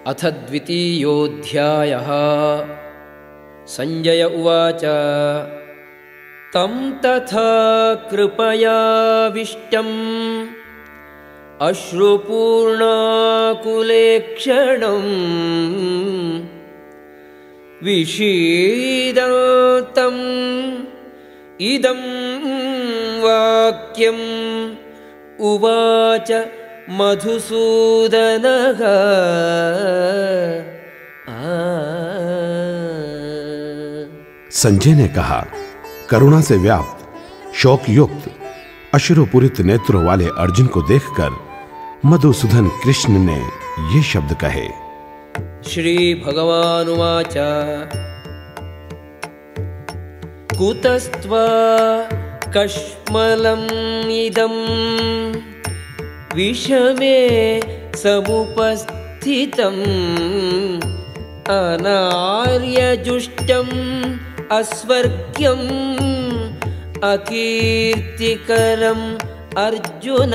अथ द्वितीयोऽध्यायः। संजय उवाच तं तथा कृपयाविष्टम् अश्रुपूर्णाकुलेक्षणम् विषीदन्तम् इदं वाक्यम् उवाच मधुसूदनः। संजय ने कहा, करुणा से व्याप्त शोक युक्त अश्रुपूरित नेत्रों वाले अर्जुन को देखकर मधुसूदन कृष्ण ने ये शब्द कहे। श्री भगवानुवाच कुतस्त्वा कश्मलम् इदम् विषमे समुपस्थितम् अनार्यजुष्टम् अस्वर्ग्यम् अकीर्तिकरम् अर्जुन।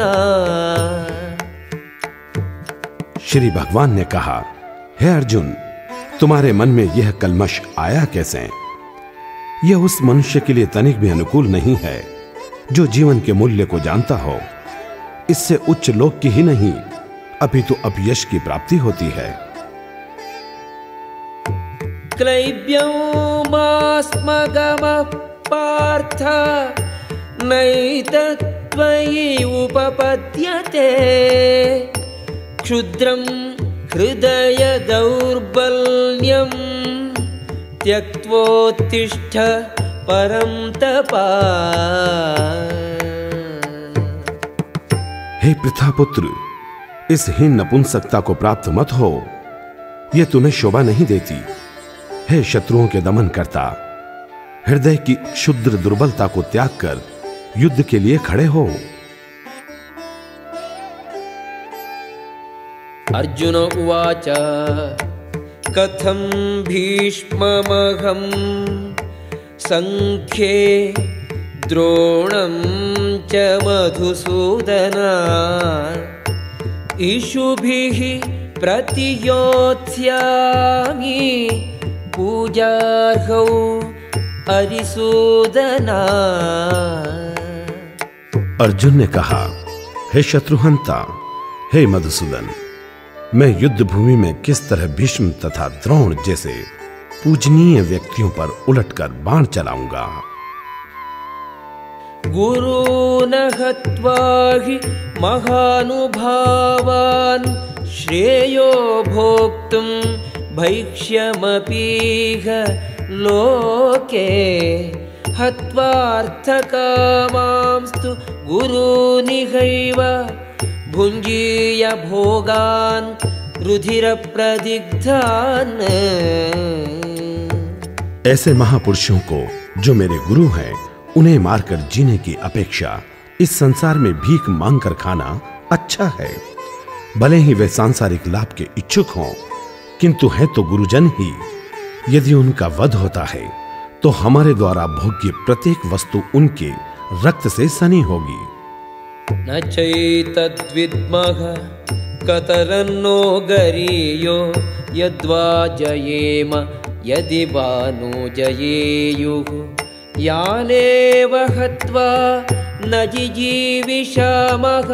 श्री भगवान ने कहा, हे अर्जुन, तुम्हारे मन में यह कल्मश आया कैसे? यह उस मनुष्य के लिए तनिक भी अनुकूल नहीं है जो जीवन के मूल्य को जानता हो। इससे उच्च लोक की ही नहीं अपितु अपयश की प्राप्ति होती है। क्लैब्योमास्मगमः पार्थ नैतत्त्वयि उपपद्यते क्षुद्रं हृदय दौर्बल्यम् त्यक्त्वोत्तिष्ठ परं तपा। हे पृथापुत्र, इस हीन नपुंसकता को प्राप्त मत हो, यह तुम्हें शोभा नहीं देती। हे शत्रुओं के दमन करता, हृदय की क्षुद्र दुर्बलता को त्याग कर युद्ध के लिए खड़े हो। अर्जुन उवाच कथं भीष्ममहं संख्ये द्रोणं च मधुसूदन इषुभिः प्रतियोत्स्यामि पूजार्हौ अरिसूदना। अर्जुन ने कहा, हे शत्रुहंता, हे मधुसूदन, मैं युद्ध भूमि में किस तरह भीष्म तथा द्रोण जैसे पूजनीय व्यक्तियों पर उलटकर बाण चलाऊंगा। गुरून् हत्वा हि महानुभावान् श्रेयो भोक्तुं भैक्ष्यमपीह लोके हत्वार्थकामांस्तु गुरूनिहैव भुञ्जीय भोगान् रुधिरप्रदिग्धान्। ऐसे महापुरुषों को जो मेरे गुरु हैं, उन्हें मारकर जीने की अपेक्षा इस संसार में भीख मांगकर खाना अच्छा है। भले ही वे सांसारिक लाभ के इच्छुक हों, किंतु है तो गुरुजन ही। यदि उनका वध होता है तो हमारे द्वारा भोग्य प्रत्येक वस्तु उनके रक्त से सनी होगी। न चैतद्विद्मः कतरन्नो गरीयो यद्वा जयेम यदि वा नो जयेयुः यानेव हत्वा न जिजीविषामः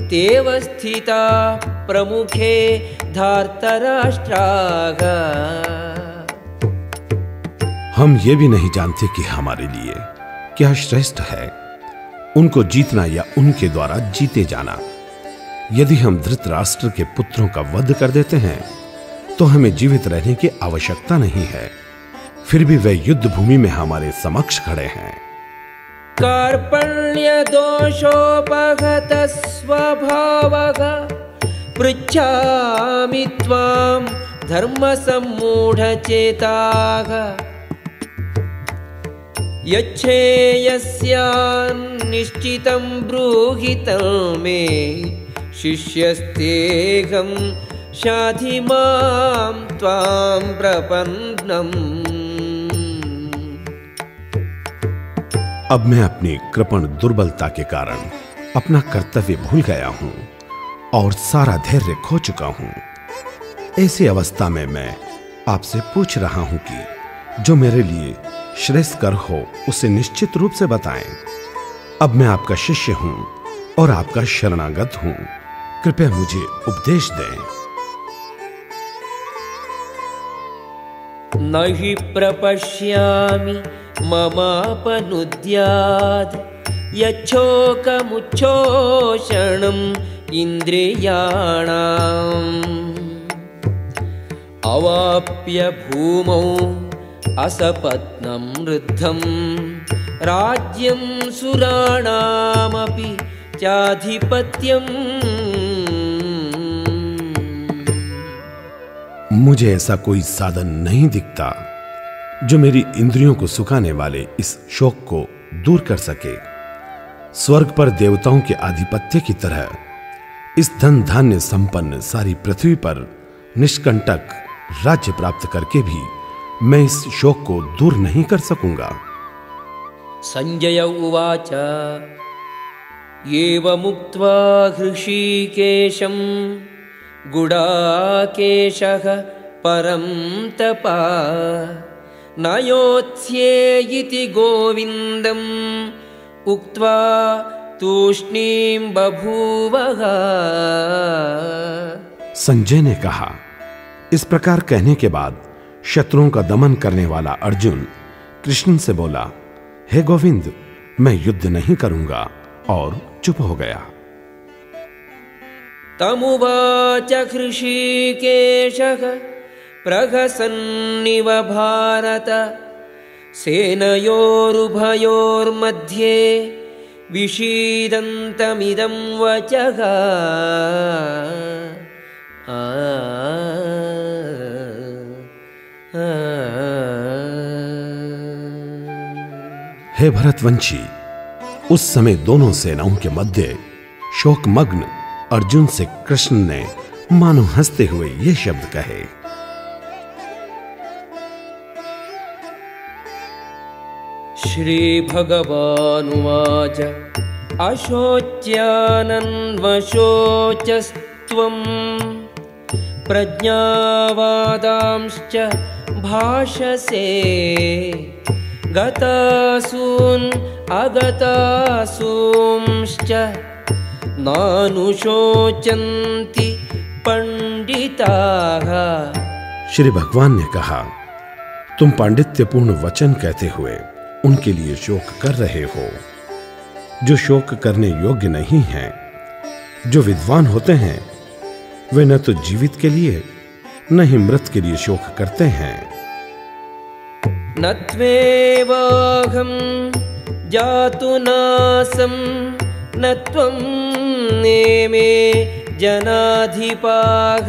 तेव स्थिता प्रमुखे धार्तराष्ट्राः। हम ये भी नहीं जानते कि हमारे लिए क्या श्रेष्ठ है, उनको जीतना या उनके द्वारा जीते जाना। यदि हम धृतराष्ट्र के पुत्रों का वध कर देते हैं तो हमें जीवित रहने की आवश्यकता नहीं है। फिर भी वे युद्ध भूमि में हमारे समक्ष खड़े हैं। कार्पण्य दोषोपगत स्वभावः पृच्छामि त्वां धर्म सम्मूढचेताः यच्छेयस्यान्निश्चितं ब्रूहि मे शिष्यस्तेऽहं शाधि मां त्वां प्रपन्नम्। अब मैं अपनी कृपण दुर्बलता के कारण अपना कर्तव्य भूल गया हूं और सारा धैर्य खो चुका हूं। ऐसी अवस्था में मैं आपसे पूछ रहा हूं कि जो मेरे लिए श्रेयस्कर हो उसे निश्चित रूप से बताएं। अब मैं आपका शिष्य हूं और आपका शरणागत हूं, कृपया मुझे उपदेश दें। न हि प्रपश्यामि ममापनुद्यात् यच्छोकमुच्छोषणम् इन्द्रियाणाम् अवाप्य भूमौ असपत्नं वृद्धं राज्यं सुराणामपि चाधिपत्यम्। मुझे ऐसा कोई साधन नहीं दिखता जो मेरी इंद्रियों को सुखाने वाले इस शोक को दूर कर सके। स्वर्ग पर देवताओं के आधिपत्य की तरह इस धन धान्य संपन्न सारी पृथ्वी पर निष्कंटक राज्य प्राप्त करके भी मैं इस शोक को दूर नहीं कर सकूंगा। संजय उवाच एवमुक्त्वा हृषीकेशं गुडाकेशः परं तपः न योत्स्ये इति गोविन्दम् उक्त्वा तूष्णीं बभूवः। संजय ने कहा, इस प्रकार कहने के बाद शत्रुओं का दमन करने वाला अर्जुन कृष्ण से बोला, हे गोविंद, मैं युद्ध नहीं करूंगा, और चुप हो गया। तमुवाच हृषीकेशः प्रहसन्निव भारत सेनयोरुभयोर्मध्ये विषीदन्तमिदं वचः। हे भरतवंशी, उस समय दोनों सेनाओं के मध्य शोकमग्न अर्जुन से कृष्ण ने मानो हंसते हुए ये शब्द कहे। श्री भगवानुवाच अशोच्यानन्वशोचस्त्वं प्रज्ञावादांश्च भाषसे गतासून् अगतासूंश्च नानुशोचन्ति पंडिताः। श्री भगवान ने कहा, तुम पांडित्यपूर्ण वचन कहते हुए उनके लिए शोक कर रहे हो जो शोक करने योग्य नहीं हैं। जो विद्वान होते हैं वे न तो जीवित के लिए न ही मृत के लिए शोक करते हैं। न त्वेवाहं जातुनासं न त्वं नेमे जनाधिपाः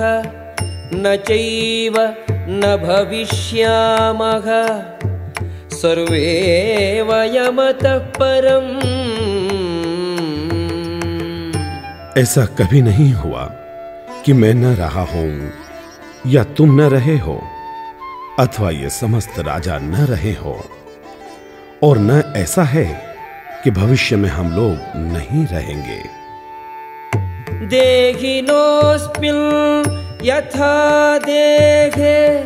न चैव न भविष्यामः सर्वे वयमतः परम्। ऐसा कभी नहीं हुआ कि मैं न रहा हूं या तुम न रहे हो, अथवा ये समस्त राजा न रहे हो, और न ऐसा है कि भविष्य में हम लोग नहीं रहेंगे। देहिनोऽस्मिन् यथा देहे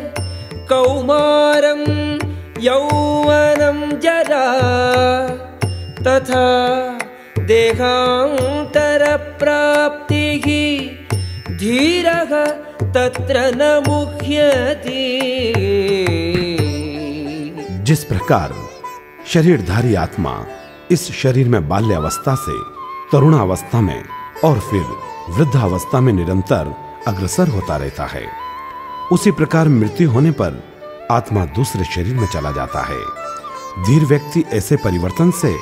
कौमारं यौवनं जरा तथा देहान्तरप्राप्तिः धीरः तत्र न मुह्यति। जिस प्रकार शरीरधारी आत्मा इस शरीर में बाल्यावस्था से तरुणावस्था में और फिर वृद्धावस्था में निरंतर अग्रसर होता रहता है, उसी प्रकार मृत्यु होने पर आत्मा दूसरे शरीर में चला जाता है। धीर व्यक्ति ऐसे परिवर्तन से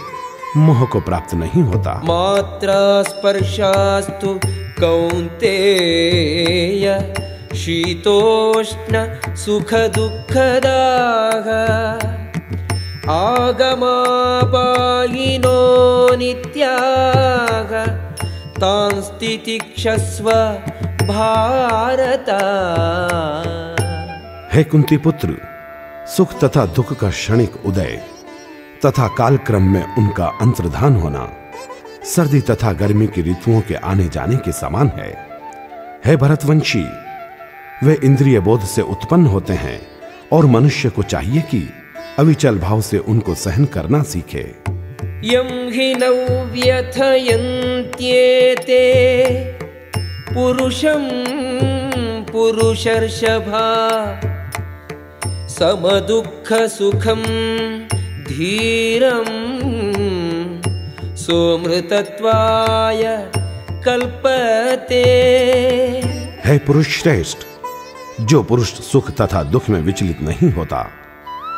मोह को प्राप्त नहीं होता। मात्रा स्पर्शास्तु कौन्तेय शीतोष्ण सुख दुःखदाः आगमापायिनो नित्याः तांस्तितिक्षस्व भारत। हे कुंती पुत्र, सुख तथा दुख का क्षणिक उदय तथा कालक्रम में उनका अंतर्धान होना सर्दी तथा गर्मी की ऋतुओं के आने जाने के समान है। हे भरतवंशी, वे इंद्रिय बोध से उत्पन्न होते हैं और मनुष्य को चाहिए कि अविचल भाव से उनको सहन करना सीखे। यं हि नौ व्यथयन्त्येते पुरुषं पुरुषर्षभा समदुःख सुखं धीरं सोमृतत्वाय कल्पते। है पुरुष श्रेष्ठ, जो पुरुष सुख तथा दुख में विचलित नहीं होता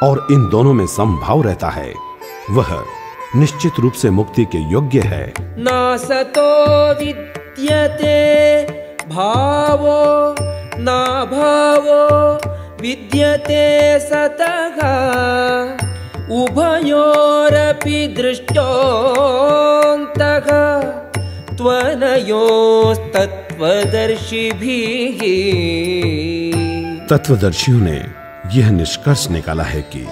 और इन दोनों में समभाव रहता है, वह निश्चित रूप से मुक्ति के योग्य है। नासतो विद्यते भावो ना भावो विद्यते सतः उभयोरपि दृष्टोऽन्तः त्वनयोस्तत्त्वदर्शिभिः। तत्वदर्शियों ने यह निष्कर्ष निकाला है कि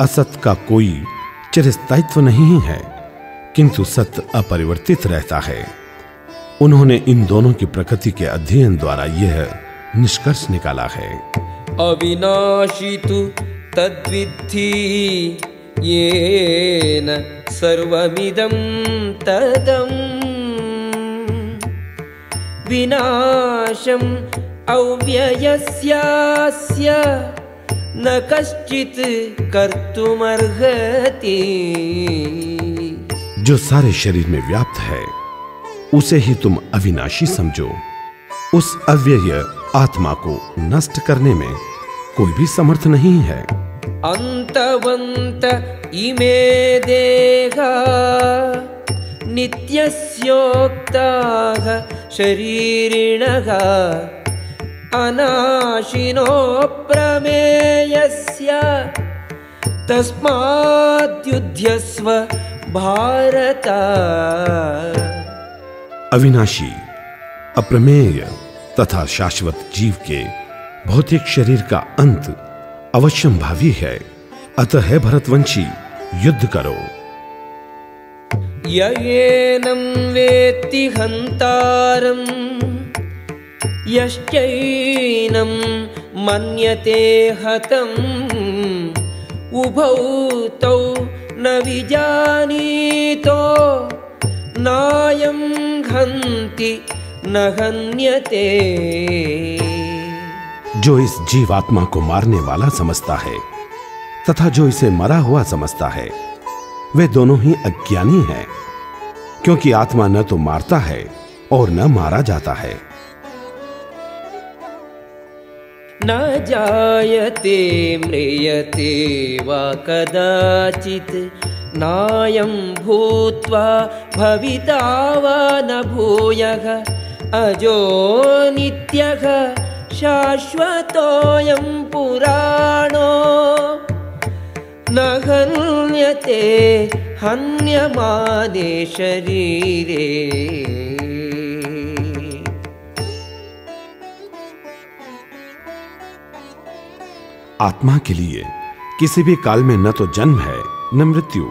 असत का कोई चिरस्थायित्व नहीं है, किंतु सत्य अपरिवर्तित रहता है। उन्होंने इन दोनों की प्रकृति के अध्ययन द्वारा यह निष्कर्ष निकाला है। अविनाशी तु तद्विद्धि येन सर्वमिदं तदं विनाशम् अव्ययस्यास्य न कश्चित् कर्तुमर्हति। जो सारे शरीर में व्याप्त है उसे ही तुम अविनाशी समझो। उस अव्यय आत्मा को नष्ट करने में कोई भी समर्थ नहीं है। अंतवंत इमे देहा नित्यस्योक्ताः शरीरिणः अनाशिनो प्रमेयस्य तस्माद्युध्यस्व भारत। अविनाशी, अप्रमेय तथा शाश्वत जीव के भौतिक शरीर का अंत अवश्यंभावी है, अतः है भरतवंशी, युद्ध करो। येनं वेत्ति हन्तारं यश्चैनं मन्यते हतम् उभौ तौ न विजानीतो नायं हन्ति न हन्यते। जो इस जीवात्मा को मारने वाला समझता है तथा जो इसे मरा हुआ समझता है, वे दोनों ही अज्ञानी हैं, क्योंकि आत्मा न तो मारता है और न मारा जाता है। न जायते म्रियते वा कदाचित् नायं भूत्वा भविता वा न भूयः अजो नित्यः शाश्वतोऽयं पुराणो न हन्यते हन्यमाने शरीरे। आत्मा के लिए किसी भी काल में न तो जन्म है न मृत्यु।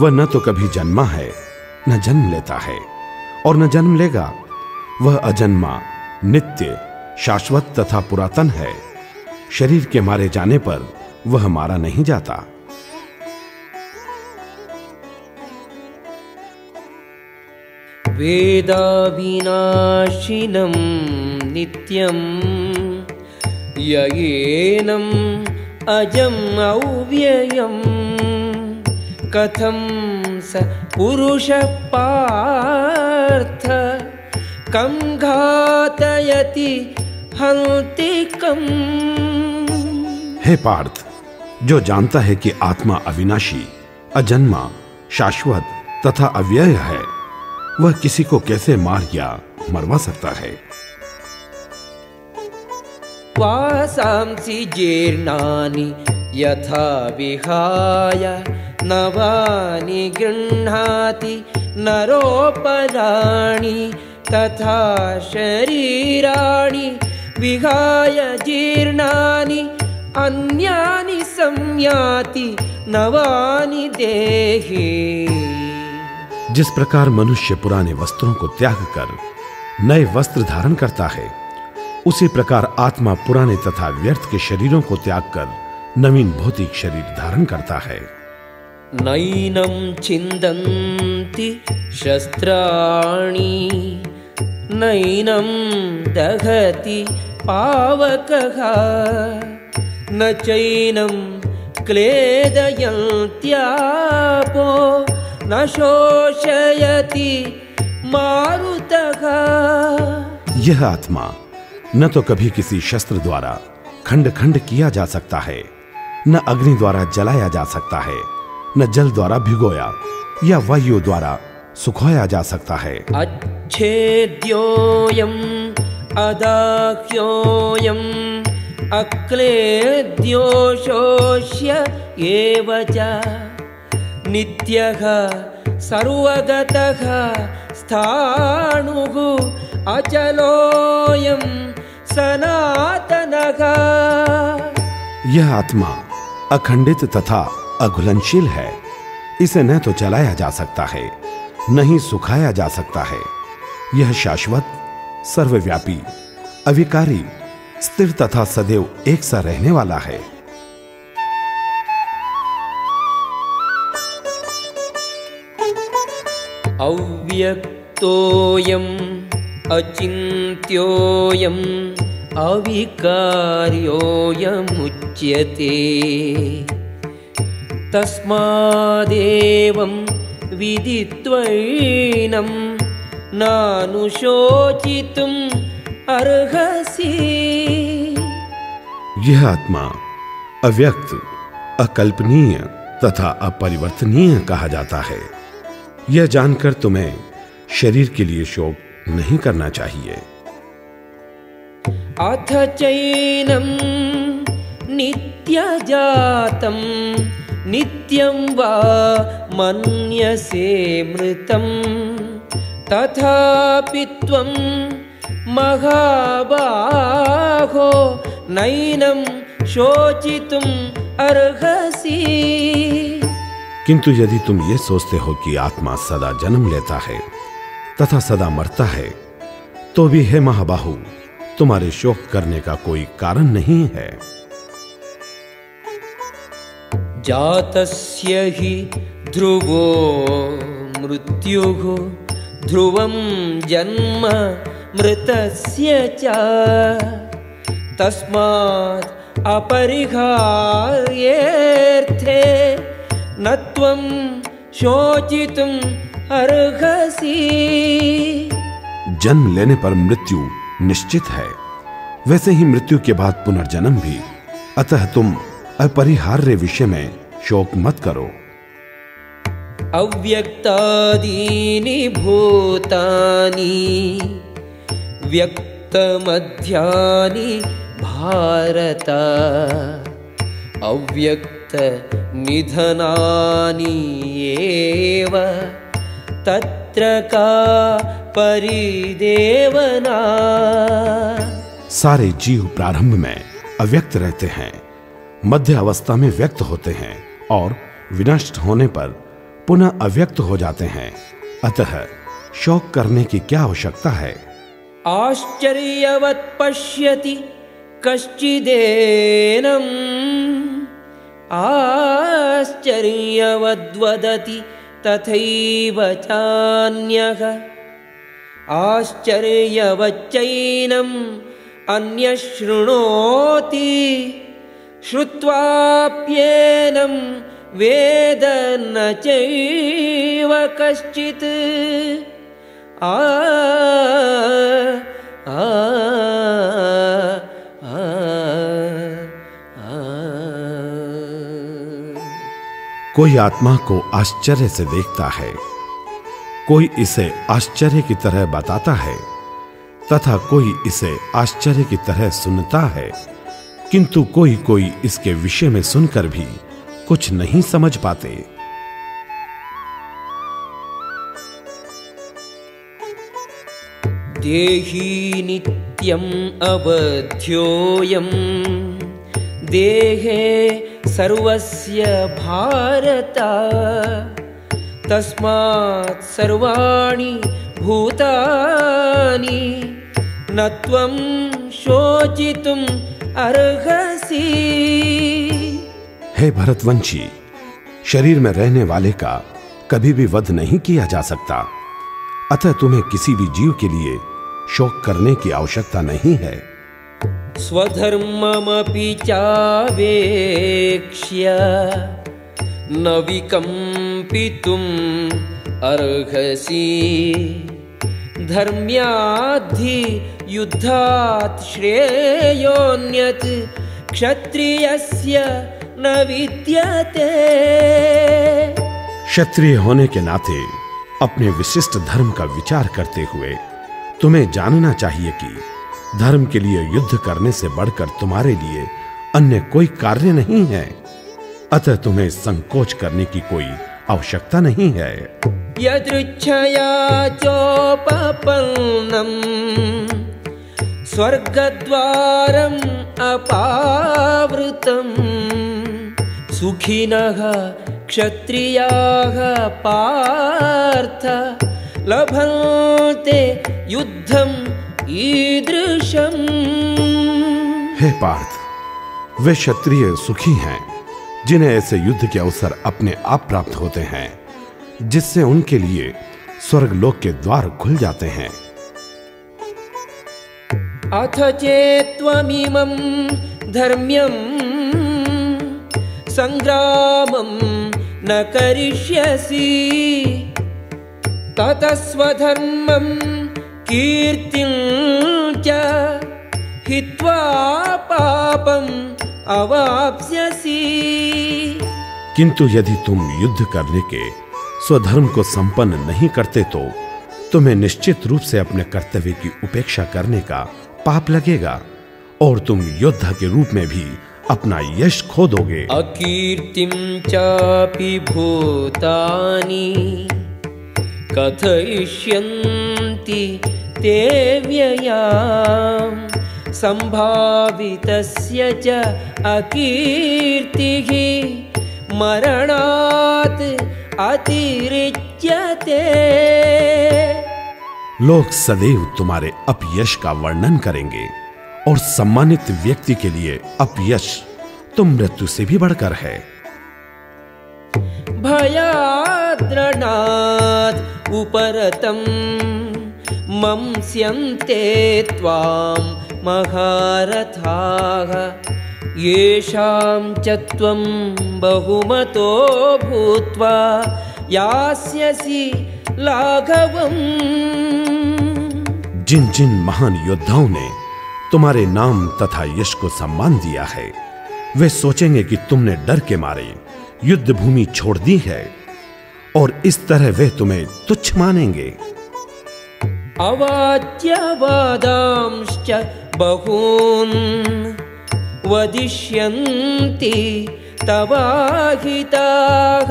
वह न तो कभी जन्मा है न जन्म लेता है और न जन्म लेगा। वह अजन्मा, नित्य, शाश्वत तथा पुरातन है। शरीर के मारे जाने पर वह मारा नहीं जाता। वेदाविनाशिनं नित्यं येनं अजम् अव्ययं कथं स पुरुषः पार्थ कं घातयति हन्ति कम्। हे पार्थ, जो जानता है कि आत्मा अविनाशी, अजन्मा, शाश्वत तथा अव्यय है, वह किसी को कैसे मार या मरवा सकता है। वासांसि जीर्णानि यथा विहाय नवानि गृह्णाति नरोपराणि तथा शरीराणि विहाय जीर्णानि अन्यानि संयाति नवानि देहि। जिस प्रकार मनुष्य पुराने वस्त्रों को त्याग कर नए वस्त्र धारण करता है, उसी प्रकार आत्मा पुराने तथा व्यर्थ के शरीरों को त्याग कर नवीन भौतिक शरीर धारण करता है। नैनं छिन्दन्ति शस्त्राणि नैनं दहति पावकः न चैनं क्लेदयन्त्यापो न शोषयति मारुतः। यह आत्मा न तो कभी किसी शस्त्र द्वारा खंड खंड किया जा सकता है, न अग्नि द्वारा जलाया जा सकता है, न जल द्वारा भिगोया या वायु द्वारा सुखाया जा सकता है। अच्छेद्योऽयम् अदाह्योऽयम् अक्लेद्यो शोष्य एव च नित्यः सर्वगतः स्थाणुः अचलोऽयं सनातनः। यह आत्मा अखंडित तथा अघुलनशील है। इसे न तो जलाया जा सकता है, न ही सुखाया जा सकता है। यह शाश्वत, सर्वव्यापी, अविकारी, स्थिर तथा सदैव एक सा रहने वाला है। अव्यक्तोऽयम् अचिन्त्योऽयम् अविकार्योऽयमुच्यते तस्मादेवं विदित्वैनं नानुशोचितुम् अर्हसि। यह आत्मा अव्यक्त, अकल्पनीय तथा अपरिवर्तनीय कहा जाता है। यह जानकर तुम्हें शरीर के लिए शोक नहीं करना चाहिए। अथ चैनं नित्यजातं नित्यं वा मन्यसे मृतं तथापि त्वं महाबाहो नैनं शोचितुम् अर्हसि। किंतु यदि तुम ये सोचते हो कि आत्मा सदा जन्म लेता है तथा सदा मरता है, तो भी हे महाबाहु, तुम्हारे शोक करने का कोई कारण नहीं है। जातस्य हि ध्रुवो मृत्युः ध्रुवं जन्म मृतस्य च तस्मात् अपरिहार्येऽर्थे न त्वं शोचितुम् अर्हसि। जन्म लेने पर मृत्यु निश्चित है, वैसे ही मृत्यु के बाद पुनर्जन्म भी। अतः तुम अपरिहार्य विषय में शोक मत करो। अव्यक्तादीनि भूतानि व्यक्तमध्यानि भारत अव्यक्त निधनानि एव तत्र का परिदेवना। सारे जीव प्रारंभ में अव्यक्त रहते हैं, मध्य अवस्था में व्यक्त होते हैं और विनष्ट होने पर पुनः अव्यक्त हो जाते हैं। अतः शोक करने की क्या आवश्यकता है। आश्चर्यवत् पश्यति कश्चिदेनम् आश्चर्यवद्वदति तथैव चान्यः आश्चर्यवच्चैनम् अन्यः शृणोति श्रुत्वाप्येनं वेद न चैव कश्चित्। कोई आत्मा को आश्चर्य से देखता है, कोई इसे आश्चर्य की तरह बताता है तथा कोई इसे आश्चर्य की तरह सुनता है, किंतु कोई कोई इसके विषय में सुनकर भी कुछ नहीं समझ पाते। देही नित्यम् अवध्योऽयम् देहे सर्वस्य भारत तस्मात् सर्वाणि भूतानि न त्वं शोचितुम् अर्हसि। हे भरतवंशी, शरीर में रहने वाले का कभी भी वध नहीं किया जा सकता, अतः तुम्हें किसी भी जीव के लिए शोक करने की आवश्यकता नहीं है। स्वधर्ममपि चावेक्ष्य न विकम्पितुम् अर्हसि। धर्म्याद्धि युद्धात् श्रेयोऽन्यत् क्षत्रियस्य न विद्यते। क्षत्रिय होने के नाते अपने विशिष्ट धर्म का विचार करते हुए तुम्हें जानना चाहिए कि धर्म के लिए युद्ध करने से बढ़कर तुम्हारे लिए अन्य कोई कार्य नहीं है, अतः तुम्हें संकोच करने की कोई आवश्यकता नहीं है। यदृच्छया चोपपन्नम् स्वर्गद्वारम् अपावृतम् सुखिनः क्षत्रियाः पार्थ लभन्ते युद्धम् ईदृशम्। हे पार्थ, वे क्षत्रिय सुखी हैं जिन्हें ऐसे युद्ध के अवसर अपने आप प्राप्त होते हैं, जिससे उनके लिए स्वर्गलोक के द्वार खुल जाते हैं। अथ चेत्त्वमिमं धर्म्यं संग्रामं न करिष्यसि ततः स्वधर्मं कीर्तिं च हित्वा पापम् अवाप्स्यसि। किंतु यदि तुम युद्ध करने के स्वधर्म को संपन्न नहीं करते तो तुम्हें निश्चित रूप से अपने कर्तव्य की उपेक्षा करने का पाप लगेगा और तुम योद्धा के रूप में भी अपना यश खो दोगे। अकीर्तिं चापि भूतानि कथयिष्यन्ति ते व्ययाम् संभावितस्य च अकीर्तिः मरणात् अतिरिच्यते। लोग सदैव तुम्हारे अपयश का वर्णन करेंगे और सम्मानित व्यक्ति के लिए अपयश तो मृत्यु से भी बढ़कर है। भयाद्रणात् उपरतं मंस्यन्ते त्वां महारथाः येषां च त्वं बहुमतो भूत्वा यास्यसि लाघवम्। जिन जिन महान योद्धाओं ने तुम्हारे नाम तथा यश को सम्मान दिया है, वे सोचेंगे कि तुमने डर के मारे युद्ध भूमि छोड़ दी है और इस तरह वे तुम्हें तुच्छ मानेंगे। अवाच्यवादांश्च बहून् वदिष्यन्ति तवाहिताः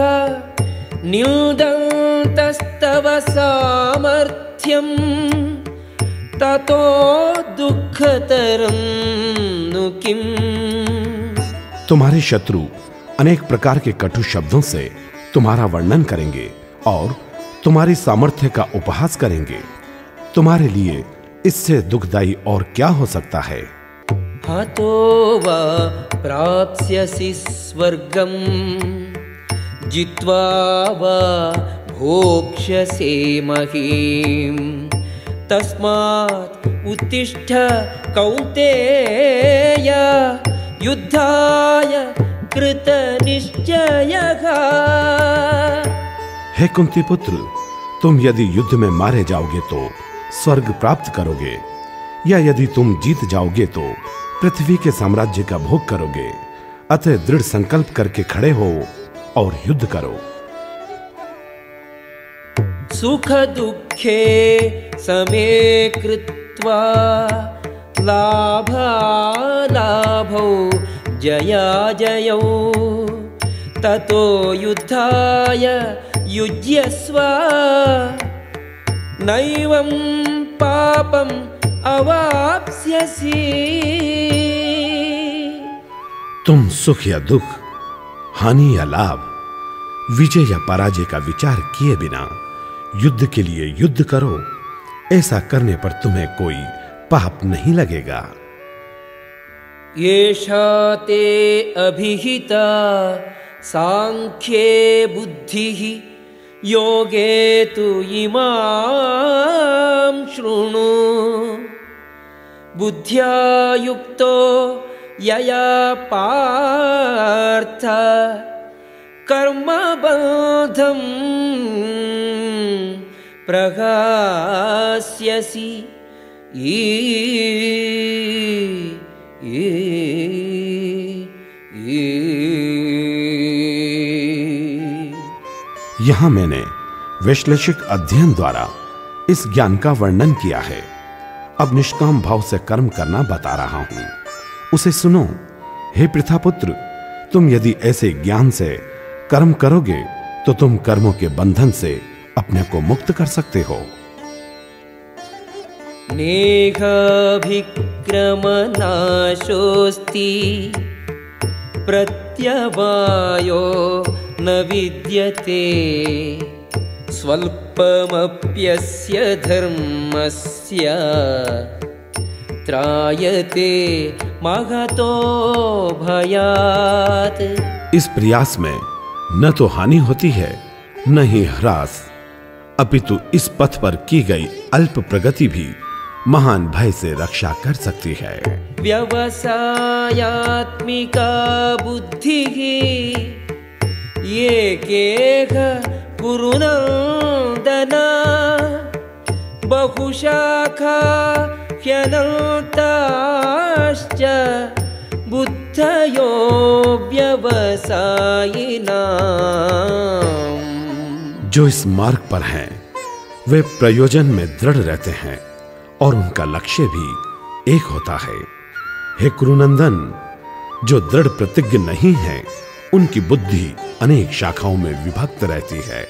न्यूदन्तस्तव सामर्थ्यं ततो दुःखतरं नु किम्। तुम्हारे शत्रु अनेक प्रकार के कटु शब्दों से तुम्हारा वर्णन करेंगे और तुम्हारी सामर्थ्य का उपहास करेंगे। तुम्हारे लिए इससे दुखदायी और क्या हो सकता है। हतो वा प्राप्स्यसि स्वर्गं जित्वा वा भोक्ष्यसे महीम् तस्मात् उत्तिष्ठ कौन्तेय युद्धाय कृतनिश्चयः। हे कुंती पुत्र, तुम यदि युद्ध में मारे जाओगे तो स्वर्ग प्राप्त करोगे, या यदि तुम जीत जाओगे तो पृथ्वी के साम्राज्य का भोग करोगे। अतः दृढ़ संकल्प करके खड़े हो और युद्ध करो। सुख दुःखे समे कृत्वा लाभालाभौ जयाजयौ ततो युद्धाय युज्यस्व नैवं पापम् अवाप्स्यसि। तुम सुख या दुख, हानि या लाभ, विजय या पराजय का विचार किए बिना युद्ध के लिए युद्ध करो। ऐसा करने पर तुम्हें कोई पाप नहीं लगेगा। येषा ते अभिहिता सांख्ये बुद्धिः योगे तु इमां शृणु बुद्ध्या युक्तो यया पार्थ कर्मबन्धं प्रहास्यसि यहां मैंने वैश्लेषिक अध्ययन द्वारा इस ज्ञान का वर्णन किया है। अब निष्काम भाव से कर्म करना बता रहा हूं, उसे सुनो। हे पृथापुत्र, तुम यदि ऐसे ज्ञान से कर्म करोगे तो तुम कर्मों के बंधन से अपने को मुक्त कर सकते हो। नेहाभिक्रमनाशोऽस्ति प्रत्यवायो न विद्यते स्वल्पमप्यस्य धर्मस्य त्रायते महतो भयात्। इस प्रयास में न तो हानि होती है न ही ह्रास, अपितु इस पथ पर की गई अल्प प्रगति भी महान भय से रक्षा कर सकती है। व्यवसायात्मिका बुद्धिः एकेह कुरुनन्दन बहुशाखा ह्यनन्ताश्च बुद्धयो व्यवसायिनाम्। जो इस मार्ग पर हैं, वे प्रयोजन में दृढ़ रहते हैं और उनका लक्ष्य भी एक होता है। हे कुरुनंदन, जो दृढ़ प्रतिज्ञ नहीं है, उनकी बुद्धि अनेक शाखाओं में विभक्त रहती है।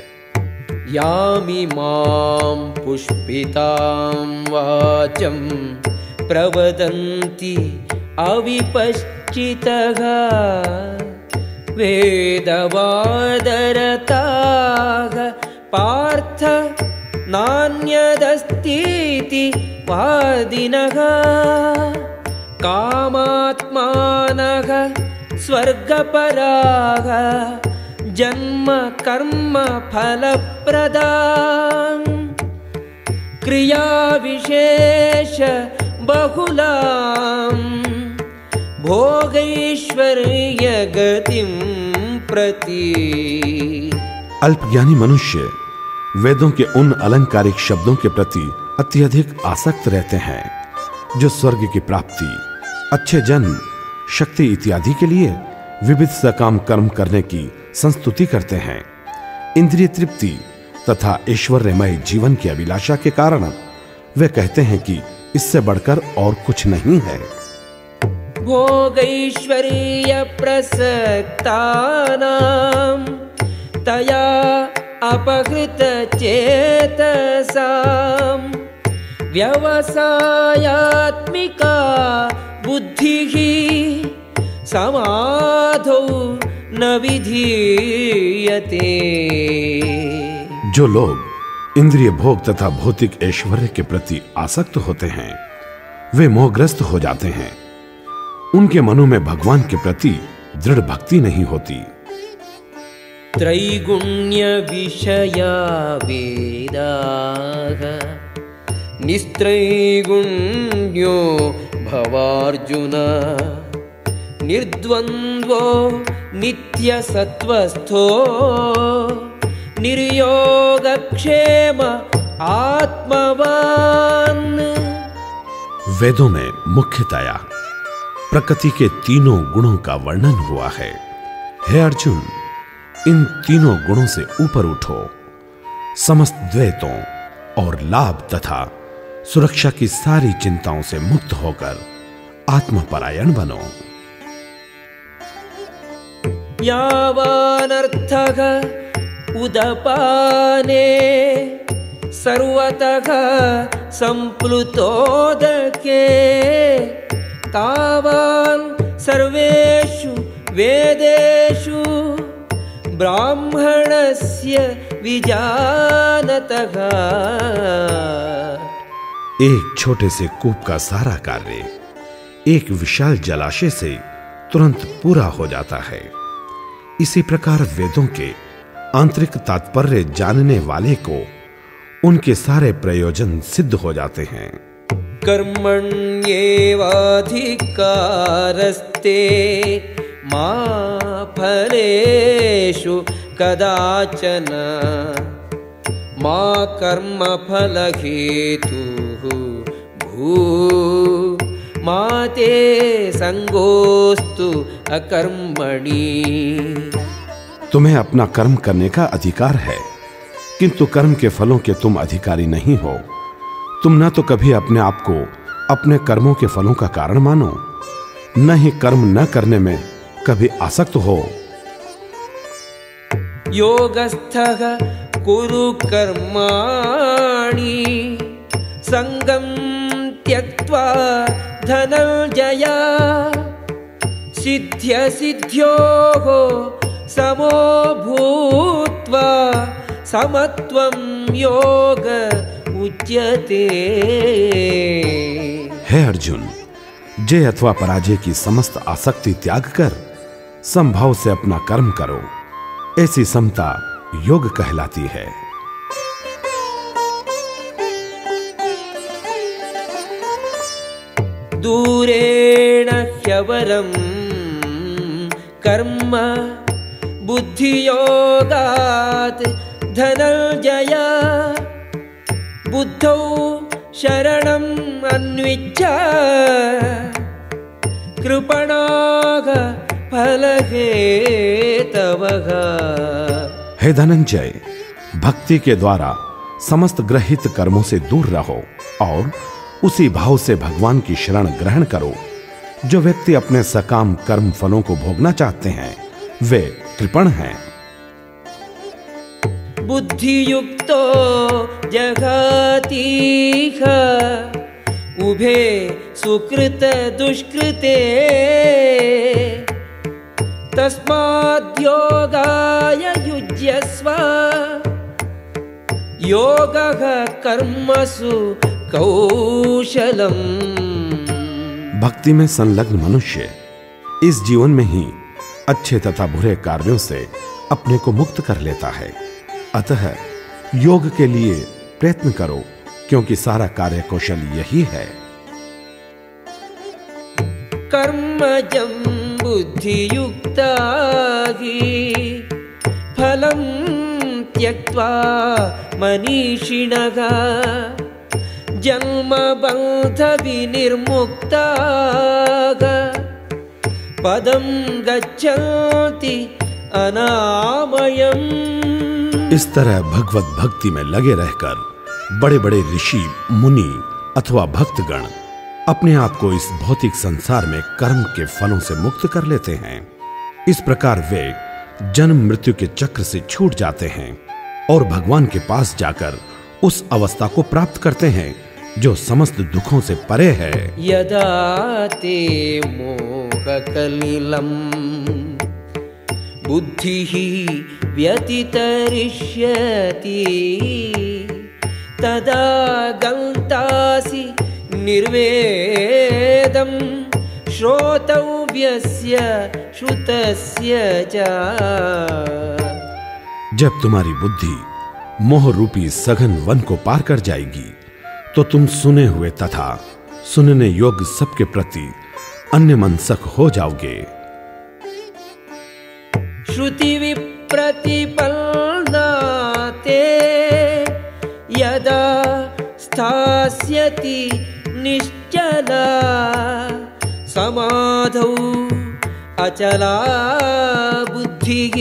यामिमां पुष्पितां वाचं प्रवदन्ति अविपश्चितः वेदवादरताः पार्थ नान्यदस्तीति वादिनः कामात्मानः स्वर्गपराः जन्म कर्म फलप्रदां क्रिया विशेष बहुलां भोगैश्वर्य गतिं प्रति। अल्पज्ञानी मनुष्य वेदों के उन अलंकारिक शब्दों के प्रति अत्यधिक आसक्त रहते हैं जो स्वर्ग की प्राप्ति, अच्छे जन्म, शक्ति इत्यादि के लिए विविध सकाम कर्म करने की संस्तुति करते हैं। इंद्रिय तृप्ति तथा ऐश्वर्यमय जीवन की अभिलाषा के कारण वे कहते हैं कि इससे बढ़कर और कुछ नहीं है। भोगैश्वर्य प्रसक्तानां तया अपहृत चेतसां व्यवसायात्मिका बुद्धिः समाधौ न विधीयते। जो लोग इंद्रिय भोग तथा भौतिक ऐश्वर्य के प्रति आसक्त होते हैं, वे मोहग्रस्त हो जाते हैं। उनके मनों में भगवान के प्रति दृढ़ भक्ति नहीं होती। त्रैगुण्य विषया वेदाः निस्त्रैगुण्यो भवार्जुन निर्द्वन्द्वो नित्यसत्वस्थो निर्योगक्षेम आत्मवान्। वेदों में मुख्यतया प्रकृति के तीनों गुणों का वर्णन हुआ है। हे अर्जुन, इन तीनों गुणों से ऊपर उठो, समस्त द्वैतों और लाभ तथा सुरक्षा की सारी चिंताओं से मुक्त होकर आत्मपरायण बनो। यावानर्थः उदपाने सर्वतः संप्लुतोदके तावान् सर्वेषु वेदेषु ब्राह्मणस्य विजानतः। एक छोटे से कूप का सारा कार्य एक विशाल जलाशय से तुरंत पूरा हो जाता है। इसी प्रकार वेदों के आंतरिक तात्पर्य जानने वाले को उनके सारे प्रयोजन सिद्ध हो जाते हैं। कर्मण्येवाधिकारस्ते मा फलेषु कदाचन मा कर्मफलहेतुः भू मा ते संगोस्तु अकर्मणि। तुम्हें अपना कर्म करने का अधिकार है, किंतु कर्म के फलों के तुम अधिकारी नहीं हो। तुम न तो कभी अपने आप को अपने कर्मों के फलों का कारण मानो, न ही कर्म न करने में कभी आसक्त हो। योगस्थः कुरु कर्माणि संगं त्यक्त्वा धनंजय सिद्ध्य सिद्ध्योः समो भूत्वा समत्वं योग उच्यते। हे अर्जुन, जय अथवा पराजय की समस्त आसक्ति त्याग कर समभाव से अपना कर्म करो। ऐसी समता योग कहलाती है। दूरेण ह्यवरं कर्म बुद्धियोगात् धनंजय बुद्धौ शरणं अन्विच्छ कृपणाः फलहेतवः। हे धनंजय, भक्ति के द्वारा समस्त ग्रहित कर्मों से दूर रहो और उसी भाव से भगवान की शरण ग्रहण करो। जो व्यक्ति अपने सकाम कर्म फलों को भोगना चाहते हैं वे कृपण हैं। बुद्धियुक्तो जगातीह उभे सुकृत दुष्कृते तस्माद्योगाय युज्यस्व योगः कर्मसु कौशलम्। भक्ति में संलग्न मनुष्य इस जीवन में ही अच्छे तथा बुरे कार्यों से अपने को मुक्त कर लेता है। अतः योग के लिए प्रयत्न करो, क्योंकि सारा कार्य कौशल यही है। कर्मजं बुद्धियुक्ता हि फलं त्यक्त्वा मनीषिणः जन्मबन्धविनिर्मुक्ताः पदं गच्छन्ति अनामयम्। इस तरह भगवत भक्ति में लगे रहकर बड़े बड़े ऋषि, मुनि अथवा भक्तगण अपने आप को इस भौतिक संसार में कर्म के फलों से मुक्त कर लेते हैं। इस प्रकार वे जन्म मृत्यु के चक्र से छूट जाते हैं और भगवान के पास जाकर उस अवस्था को प्राप्त करते हैं जो समस्त दुखों से परे है। यदा ते मोहकलिलं बुद्धिः व्यतितरिष्यति तदा गन्तासि निर्वेदं श्रोतव्यस्य श्रुतस्य च। जब तुम्हारी बुद्धि मोह रूपी सघन वन को पार कर जाएगी तो तुम सुने हुए तथा सुनने योग्य सबके प्रति अन्य मनसक हो जाओगे। श्रुति विप्रतिपन्ना ते यदा स्थास्यति निश्चला समाधौ अचला बुद्धिः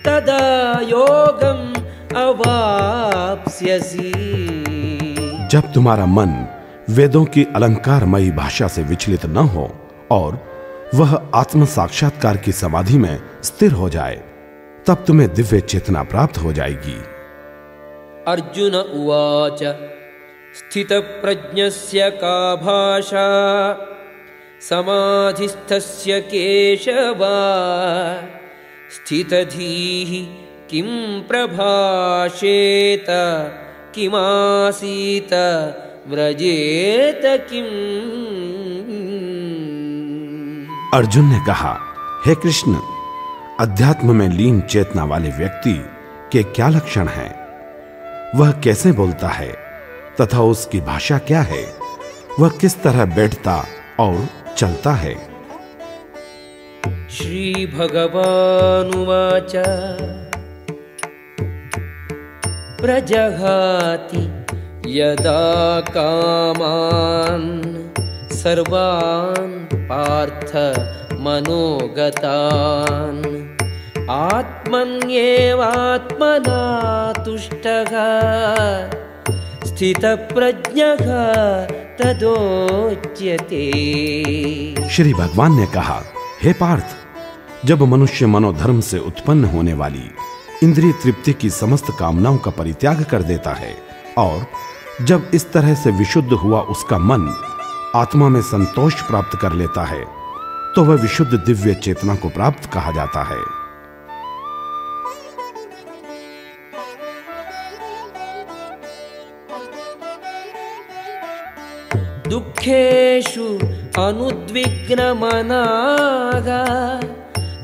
तदा योगम् अवाप्स्यसि। जब तुम्हारा मन वेदों की अलंकारमयी भाषा से विचलित न हो और वह आत्म साक्षात्कार की समाधि में स्थिर हो जाए, तब तुम्हें दिव्य चेतना प्राप्त हो जाएगी। अर्जुन उवाच स्थितप्रज्ञस्य का भाषा समाधिस्थस्य केशव स्थितधीः किं प्रभाषेत किमासीत व्रजेत किम्। अर्जुन ने कहा, हे कृष्ण, अध्यात्म में लीन चेतना वाले व्यक्ति के क्या लक्षण हैं? वह कैसे बोलता है तथा उसकी भाषा क्या है? वह किस तरह बैठता और चलता है? श्री भगवानुवाच प्रजहाति यदा कामान् सर्वान् पार्थ मनोगतान् आत्मन्येवात्मना तुष्टः स्थितप्रज्ञः तदोच्यते। श्री भगवान ने कहा, हे पार्थ, जब मनुष्य मनोधर्म से उत्पन्न होने वाली इंद्रिय तृप्ति की समस्त कामनाओं का परित्याग कर देता है और जब इस तरह से विशुद्ध हुआ उसका मन आत्मा में संतोष प्राप्त कर लेता है, तो वह विशुद्ध दिव्य चेतना को प्राप्त कहा जाता है। दुःखेषु अनुद्विग्नमनाः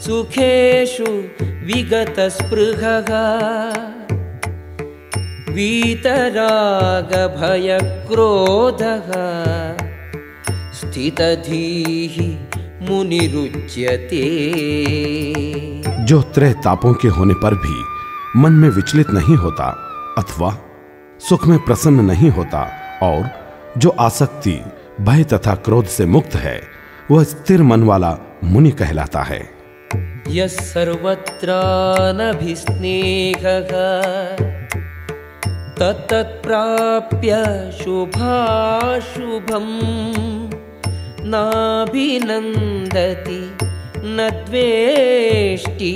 सुखेषु विगतस्पृहः वीतरागभयक्रोधः स्थितधीः मुनिरुच्यते। जो त्रय तापों के होने पर भी मन में विचलित नहीं होता अथवा सुख में प्रसन्न नहीं होता और जो आसक्ति, भय तथा क्रोध से मुक्त है, वह स्थिर मन वाला मुनि कहलाता है। यः सर्वत्रानभिस्नेहः तत्तत्प्राप्य शुभाशुभम् नाभिनन्दति न द्वेष्टि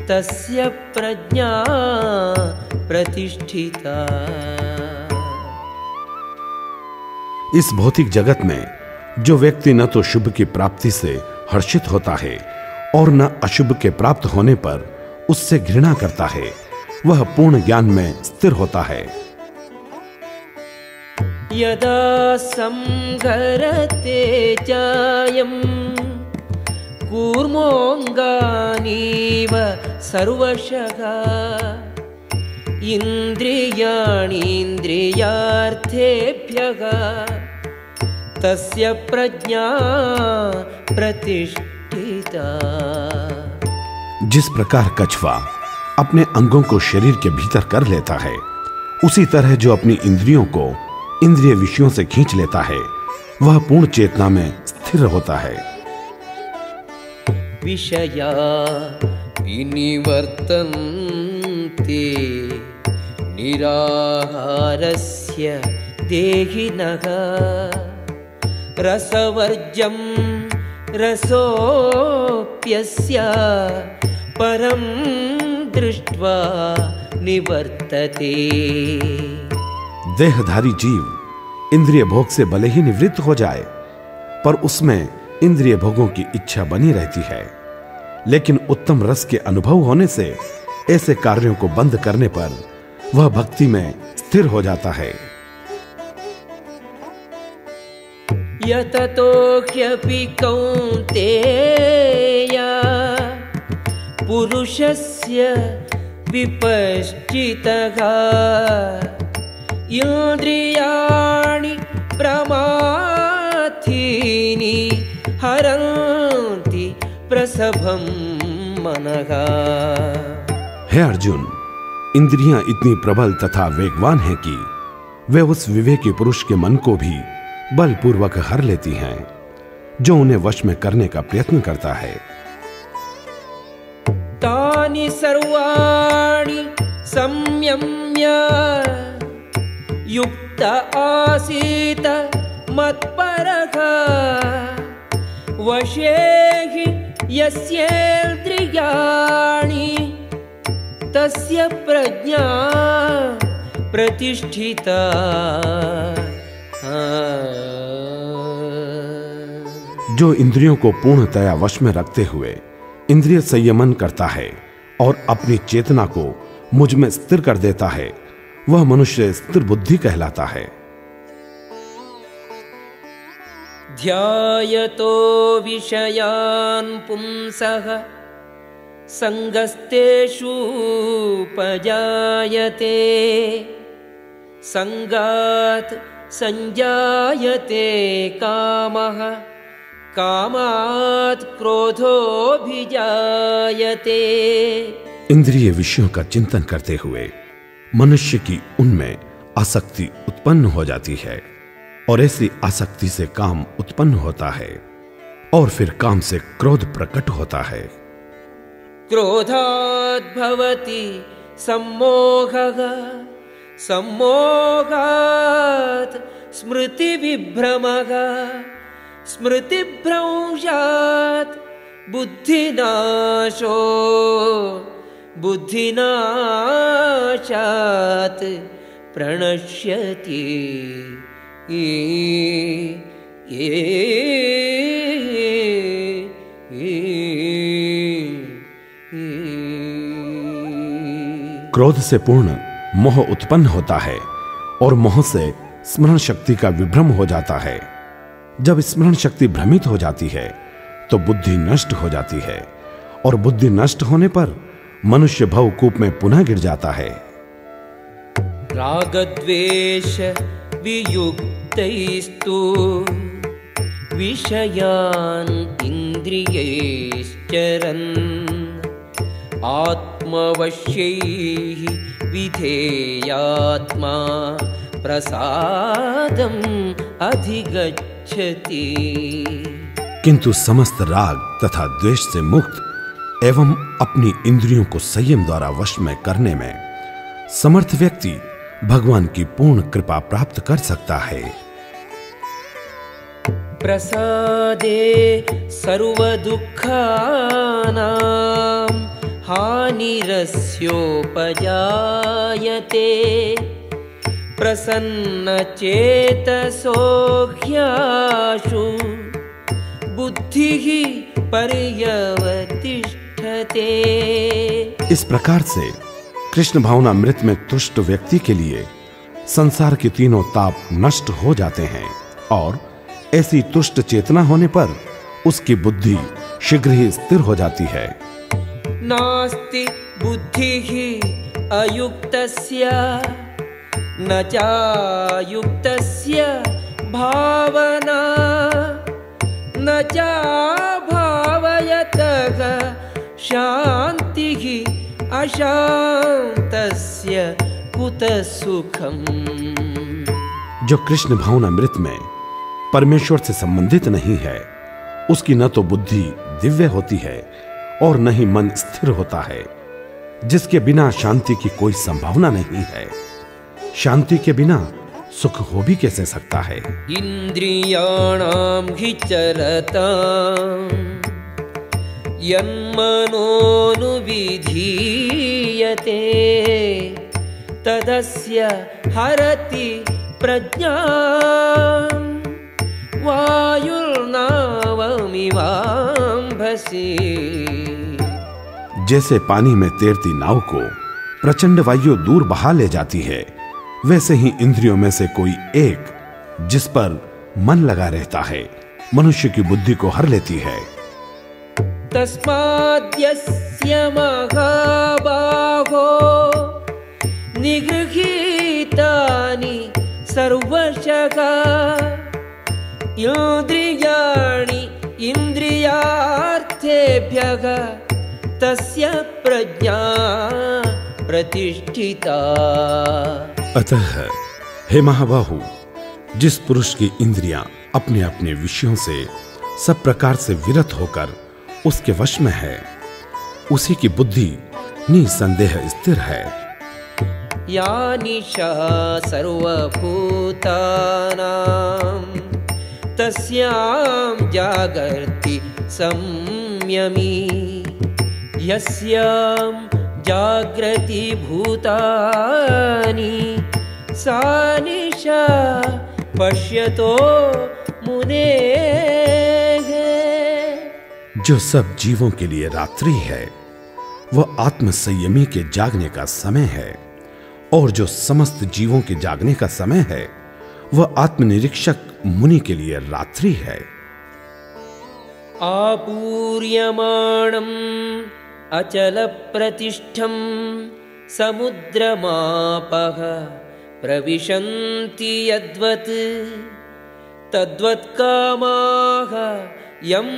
तस्य प्रज्ञा प्रतिष्ठिता। इस भौतिक जगत में जो व्यक्ति न तो शुभ की प्राप्ति से हर्षित होता है और न अशुभ के प्राप्त होने पर उससे घृणा करता है, वह पूर्ण ज्ञान में स्थिर होता है। यदा संघरते चायं कूर्मोऽङ्गानीव सर्वशः इन्द्रियाणीन्द्रियार्थेभ्यः तस्य प्रज्ञा प्रतिष्ठिता। जिस प्रकार कछुआ अपने अंगों को शरीर के भीतर कर लेता है, उसी तरह जो अपनी इंद्रियों को इंद्रिय विषयों से खींच लेता है, वह पूर्ण चेतना में स्थिर होता है। विषया विनिवर्तन्ते निराहारस्य देहिनः रसवर्जं रसोऽप्यस्य परं दृष्ट्वा निवर्तते। देहधारी जीव इंद्रिय भोग से भले ही निवृत्त हो जाए, पर उसमें इंद्रिय भोगों की इच्छा बनी रहती है। लेकिन उत्तम रस के अनुभव होने से ऐसे कार्यों को बंद करने पर वह भक्ति में स्थिर हो जाता है। यततो ह्यपि कौन्तेय पुरुषस्य विपश्चितः इन्द्रियाणि प्रमाथीनि हरन्ति प्रसभं मनः। हे अर्जुन, इंद्रियां इतनी प्रबल तथा वेगवान हैं कि वे उस विवेकी पुरुष के मन को भी बलपूर्वक हर लेती हैं, जो उन्हें वश में करने का प्रयत्न करता है। तानि सर्वाणि संयम्य युक्त आसीत मत्परः वशे हि यस्येन्द्रियाणि तस्य प्रज्ञा प्रतिष्ठिता। जो इंद्रियों को पूर्णतया वश में रखते हुए इंद्रिय संयमन करता है और अपनी चेतना को मुझ में स्थिर कर देता है, वह मनुष्य स्थिर बुद्धि कहलाता है। ध्यायतो विषयान् पुंसः संगस्तेषूपजायते संगात् संजायते कामः कामात् क्रोधोऽभिजायते। इंद्रिय विषयों का चिंतन करते हुए मनुष्य की उनमें आसक्ति उत्पन्न हो जाती है और ऐसी आसक्ति से काम उत्पन्न होता है और फिर काम से क्रोध प्रकट होता है। क्रोधात् भवति सम्मोहः सम्मोहात् स्मृतिविभ्रमः स्मृतिभ्रंशात् बुद्धिनाशो बुद्धिनाशात् प्रणश्यति। क्रोध से पूर्ण मोह उत्पन्न होता है और मोह से स्मरण शक्ति का विभ्रम हो जाता है। जब स्मरण शक्ति भ्रमित हो जाती है तो बुद्धि नष्ट हो जाती है और बुद्धि नष्ट होने पर मनुष्य भवकूप में पुनः गिर जाता है। रागद्वेष वियुक्तैस्तु विषयान् इन्द्रियैश्चरन् आत्मवश्यैः विधेयात्मा प्रसादम् अधिगच्छति। किंतु समस्त राग तथा द्वेष से मुक्त एवं अपनी इंद्रियों को संयम द्वारा वश में करने में समर्थ व्यक्ति भगवान की पूर्ण कृपा प्राप्त कर सकता है। प्रसादे सर्वदुःखानां हानिरस्योपजायते प्रसन्नचेतसो ह्याशु बुद्धिः पर्यवतिष्ठते। इस प्रकार से कृष्ण भावनामृत में तुष्ट व्यक्ति के लिए संसार के तीनों ताप नष्ट हो जाते हैं और ऐसी तुष्ट चेतना होने पर उसकी बुद्धि शीघ्र ही स्थिर हो जाती है। नास्ति बुद्धिः अयुक्तस्य न चायुक्तस्य भावना न चाभावयतः शान्तिः अशान्तस्य कुतः सुखम्। जो कृष्ण भावनामृत में परमेश्वर से संबंधित नहीं है उसकी न तो बुद्धि दिव्य होती है और न ही मन स्थिर होता है, जिसके बिना शांति की कोई संभावना नहीं है। शांति के बिना सुख हो भी कैसे सकता है। इंद्रियाणां हि चरतां यन्मनोनुविधीयते तदस्य हरति प्रज्ञां वायुर्नावमिवाम्भसि। जैसे पानी में तैरती नाव को प्रचंड वायु दूर बहा ले जाती है, वैसे ही इंद्रियों में से कोई एक जिस पर मन लगा रहता है मनुष्य की बुद्धि को हर लेती है। तस्माद्यस्य महाबाहो निगृहीतानि सर्वशः इंद्रियाणि इंद्रियार्थेभ्यः तस्य प्रज्ञा प्रतिष्ठिता। अतः हे महाबाहु, जिस पुरुष की इंद्रियां अपने अपने विषयों से सब प्रकार से विरत होकर उसके वश में है, उसी की बुद्धि निसंदेह स्थिर है। या निशा सर्वभूतानां तस्यां जागर्ति संयमी यस्यां जागृति भूतानि सा निशा पश्यतो मुनेः। जो सब जीवों के लिए रात्रि है वह आत्म संयमी के जागने का समय है, और जो समस्त जीवों के जागने का समय है वह आत्मनिरीक्षक मुनि के लिए रात्रि है। आपूर्यमाणम् अचलप्रतिष्ठं समुद्रमापः प्रविशन्ति यद्वत् तद्वत्कामाः यं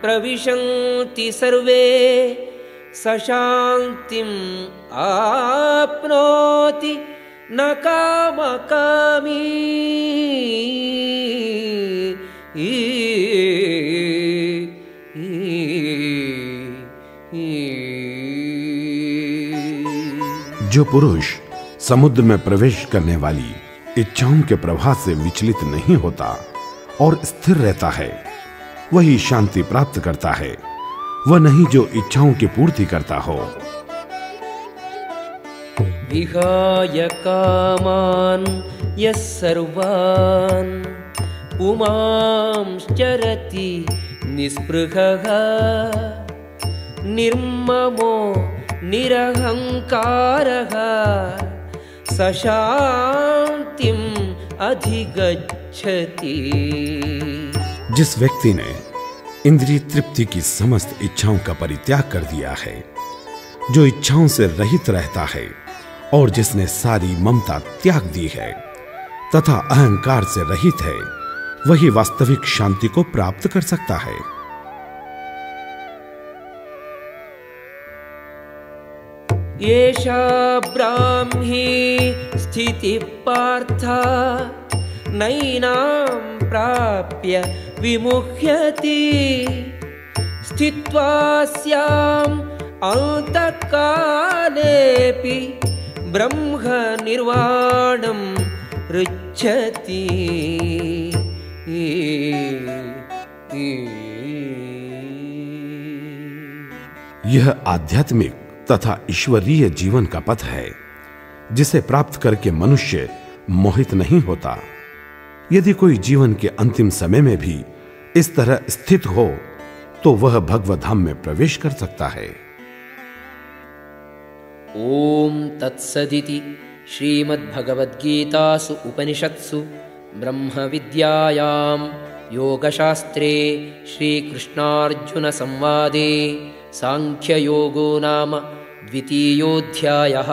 प्रविशन्ति सर्वे सशान्तिम् आप्नोति न कामकामी। जो पुरुष समुद्र में प्रवेश करने वाली इच्छाओं के प्रवाह से विचलित नहीं होता और स्थिर रहता है, वही शांति प्राप्त करता है, वह नहीं जो इच्छाओं की पूर्ति करता हो। विहाय कामान् यः सर्वान् पुमांश्चरति निःस्पृहः निर्ममो निरहंकारः स शान्तिम् अधिगच्छति। जिस व्यक्ति ने इंद्रिय तृप्ति की समस्त इच्छाओं का परित्याग कर दिया है, जो इच्छाओं से रहित रहता है और जिसने सारी ममता त्याग दी है तथा अहंकार से रहित है, वही वास्तविक शांति को प्राप्त कर सकता है। एषा ब्राह्मी स्थितिः पार्थ नैनां प्राप्य विमुह्यति स्थित्वा स्याम् अन्तकालेऽपि ब्रह्म निर्वाणं ऋच्छति। यह आध्यात्मिक तथा ईश्वरीय जीवन का पथ है, जिसे प्राप्त करके मनुष्य मोहित नहीं होता। यदि कोई जीवन के अंतिम समय में भी इस तरह स्थित हो तो वह भगवत धाम में प्रवेश कर सकता है। ओम तत्सदिति श्रीमद्भगवद्गीतासु उपनिषत्सु ब्रह्म विद्यायां योगशास्त्रे श्रीकृष्णार्जुन संवादे सांख्ययोगो नाम द्वितीयोऽध्यायः।